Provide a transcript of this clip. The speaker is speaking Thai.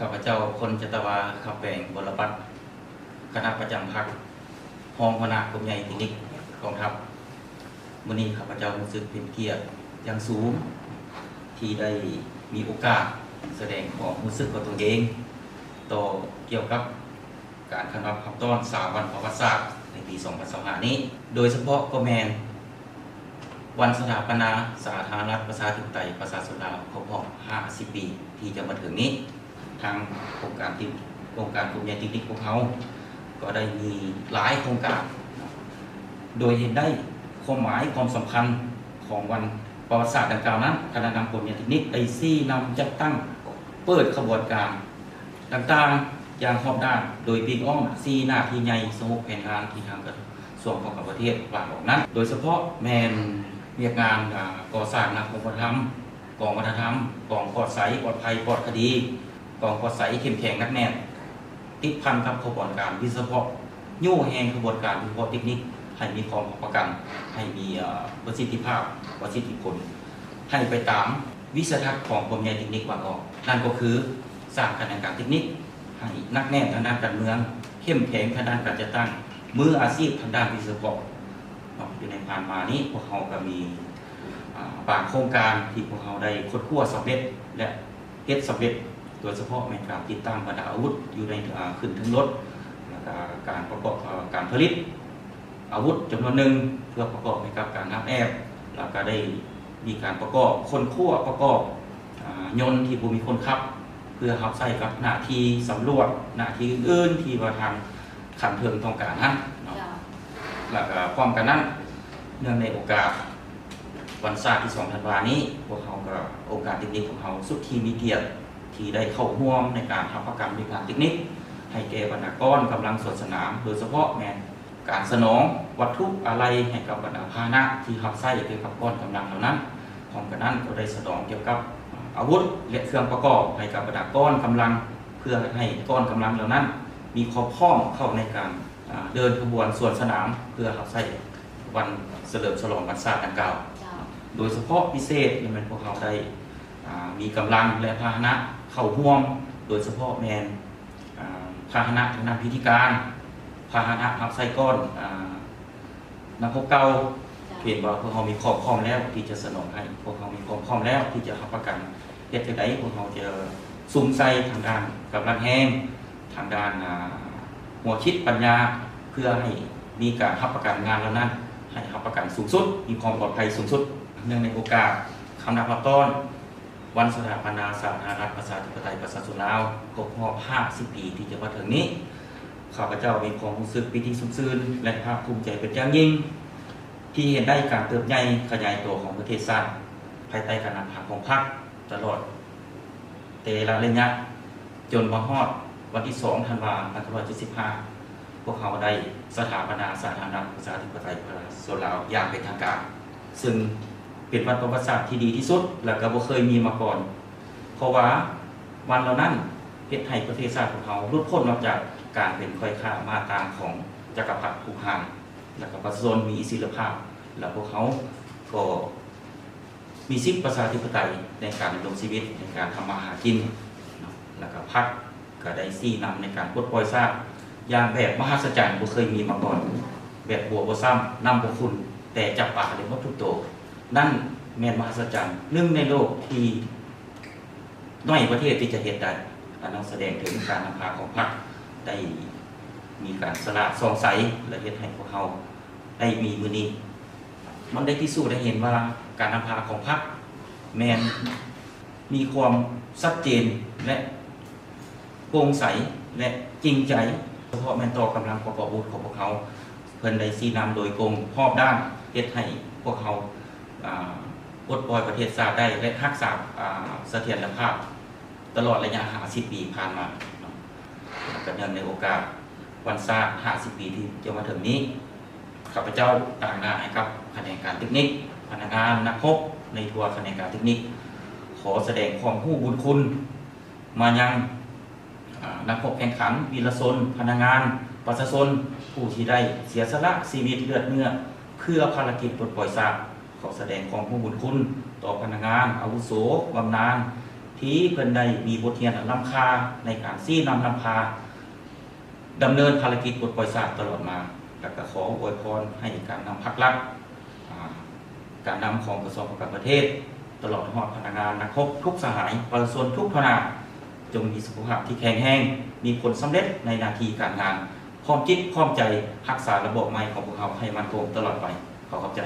ข้าพเจ้าคนจตวาขับแปลงบรปัตรคณะประจำพรรคห้องคณะกรมใหญ่เทคนิคกองทัพมื้อนี้ข้าพเจ้ารู้สึกเป็นเกียรติอย่างสูงที่ได้มีโอกาสแสดงความรู้สึกของตัวเองต่อเกี่ยวกับการคณะพับต้อน3 วันประวัติศาสตร์ในปี 2025 นี้ โดยเฉพาะก็แมนวันสถาปนาสาธารณรัฐประชาธิปไตยประชาชนลาวครบรอบ 50 ปีที่จะมาถึงนี้ทางโครงการกลุ่มใหญ่เทคนิคของเขาก็ได้มีหลายโครงการ โดยเห็นได้ความหมายความสำคัญของวันประวัติศาสตร์ดังกล่าวนั้นคณะนำกลุ่มใหญ่เทคนิคได้นำจัดตั้งเปิดขบวนการต่างๆอย่างรอบด้านโดยปีกอ้อมหน้าที่ใหญ่สมุกแผนงานที่ทางกระทรวงการต่างประเทศวางออกนั้นโดยเฉพาะแมนเรียกงานก่อสร้างนักองค์ธรรมกองวัฒนธรรมกองปลอดใสปลอดภัยปลอดคดีกองปลอดใสเข้มแข็งนักแน่นติดพันกับขบวนการวิศวะยู่แหงขบวนการวิศวะเทคนิคให้มีความประกันให้มีประสิทธิภาพประสิทธิผลให้ไปตามวิสัยทัศน์ของกรมใหญ่เทคนิควางออกนั่นก็คือสร้างคณะการเทคนิคให้นักแน่นทางด้านการเมืองเข้มแข็งทางด้านการจัดตั้งมืออาชีพทางด้านวิศวะอยู่ในผ่านมานี้พวกเขาก็มีบางโครงการที่พวกเขาได้ค้นคว้าสำเร็จและเฮ็ดสำเร็จโดยเฉพาะในการติดตั้งบรรดาอาวุธอยู่ในขึ้นถึงรถและการประกอบการผลิตอาวุธจำนวนหนึ่งเพื่อประกอบในกับการนับแอบแล้วก็ได้มีการประกอบคนคั่วประกอบยนต์ที่ผู้มีคนขับเพื่อรับใช้กับหน้าที่สำรวจหน้าที่อื่นๆที่ว่าทางขันเทิงต้องการนั้นแล้วก็พร้อมกันนั้นเนื่องในโอกาสวันศาสตร์ที่2 ธันวาคมนี้พวกเขาก็องค์การเทคนิคของเขาสุดที่มีเกียรติที่ได้เข้าร่วมในการทำประกันบริการเทคนิคให้แก่บรรดากรกำลังสวนสนามโดยเฉพาะแมนการสนองวัตถุอะไรให้กับบรรดาพาหนะที่ขับไส้เกี่ยวกับก้อนกำลังเหล่านั้นพร้อมกันนั้นก็ได้สนองเกี่ยวกับอาวุธและเครื่องประกอบให้กับบรรดาก้อนกำลังเพื่อให้ก้อนกำลังเหล่านั้นมีความพร้อมเข้าในการเดินขบวนสวนสนามเพื่อขับไส้วันเฉลิมฉลองวันศาสตร์ดังกล่าวโดยเฉพาะพิเศษนี่มันพวกเขาได้มีกำลังและพาหนะเข้าร่วมโดยเฉพาะแมนพาหนะทางด้านพิธีการพาหนะขับไส้ก้อนนักพบเก่าเห็นว่าพวกเขามีความพร้อมแล้วที่จะสนองให้พวกเขามีความพร้อมแล้วที่จะรับประกันเหตุใดพวกเขาจะซุ่มใส่ทางด้านกำลังแห้งทางด้านหัวคิดปัญญาเพื่อให้มีการรับประกันงานแล้วนั้นให้รับประกันสูงสุดมีความปลอดภัยสูงสุดเนื่องในโอกาสคำนับรับต้อนวันสถาปนาสาธารณรัฐประชาธิปไตยประชาชนลาวครบรอบ 50 ปีที่จะมาถึงนี้ข้าพเจ้ามีความรู้สึกปิติสุขซื่นและภาคภูมิใจเป็นอย่างยิ่งที่เห็นได้การเติบใหญ่ขยายตัวของประเทศชาติภายใต้การนำพาของพรรคตลอดแต่ละระยะจนมาฮอดวันที่2 ธันวาคม 2575พวกเขาได้สถาปนาสาธารณรัฐประชาธิปไตยประชาชนลาวอย่างเป็นทางการซึ่งเป็นวันประวัติศาสตร์ที่ดีที่สุดและก็บ่เคยมีมาก่อนเพราะว่าวันเหล่านั้นเฮ็ดให้ประเทศชาติของเขาหลุดพ้นออกจากการเป็นค่อยข้ามาตามของจักรพรรดิผู้ห่างและก็ประชาชนมีอิสรภาพและพวกเขาก็มีสิทธิประชาธิปไตยในการดำรงชีวิตในการทำมาหากินและก็พรรคก็ได้นำในการปลดปล่อยชาติอย่างแบบมหัศจรรย์บ่เคยมีมาก่อนแบบบัวบ่ซ้ำนำบ่ฝุ่นแต่จับปากได้หมดทุกตัวนั่นแม่นมหัศจรรย์หนึ่งในโลกที่น้อยประเทศที่จะเฮ็ดได้อันนั้นแสดงถึงการนำพาของพรรคได้มีการสละสองใสและเฮ็ดให้พวกเขาได้มีมื้อนี้มันได้พิสูจน์ได้เห็นว่าการนำพาของพรรคแม่นมีความชัดเจนและโปร่งใสและจริงใจเฉพาะแม่นต่อกำลังประกอบอาวุธของพวกเขาเพิ่นได้นำโดยกรมรอบด้านเฮ็ดให้พวกเขาปลดปล่อยประเทศชาติได้และรักษาเสถียรภาพตลอดระยะ 50 ปีผ่านมาก็เนื่องในโอกาสวันศาสตร์ 50 ปีที่จะมาถึงนี้ข้าพเจ้าต่างหน้าให้กับแผนกการเทคนิคพนักงานนักพบในทัวร์แผนกการเทคนิคขอแสดงความรู้บุญคุณมายังนักพบแข่งขันวีรชนพนักงานประชาชนผู้ที่ได้เสียสละชีวิตเลือดเนื้อเพื่อภารกิจปลดปล่อยชาติขอแสดงความรู้บุญคุณต่อพนักงานอาวุโสบำนาญ ที่เพิ่นได้มีบทเรียนอันล้ำค่าในการซี่นำนำพาดำเนินภารกิจปลดปล่อยศาสตร์ตลอดมาและก็ขออวยพรให้การนำภาครัฐการนำของกระทรวงการต่างประเทศตลอดฮอดพนักงานนักรบทุกสหายประชาชนทุกทนาจงมีสุขภาพที่แข็งแรงมีผลสำเร็จในหน้าที่การงานพร้อมจิตพร้อมใจรักษาระบบไม้ของพวกเขาให้มั่นคงตลอดไปขอขอบใจ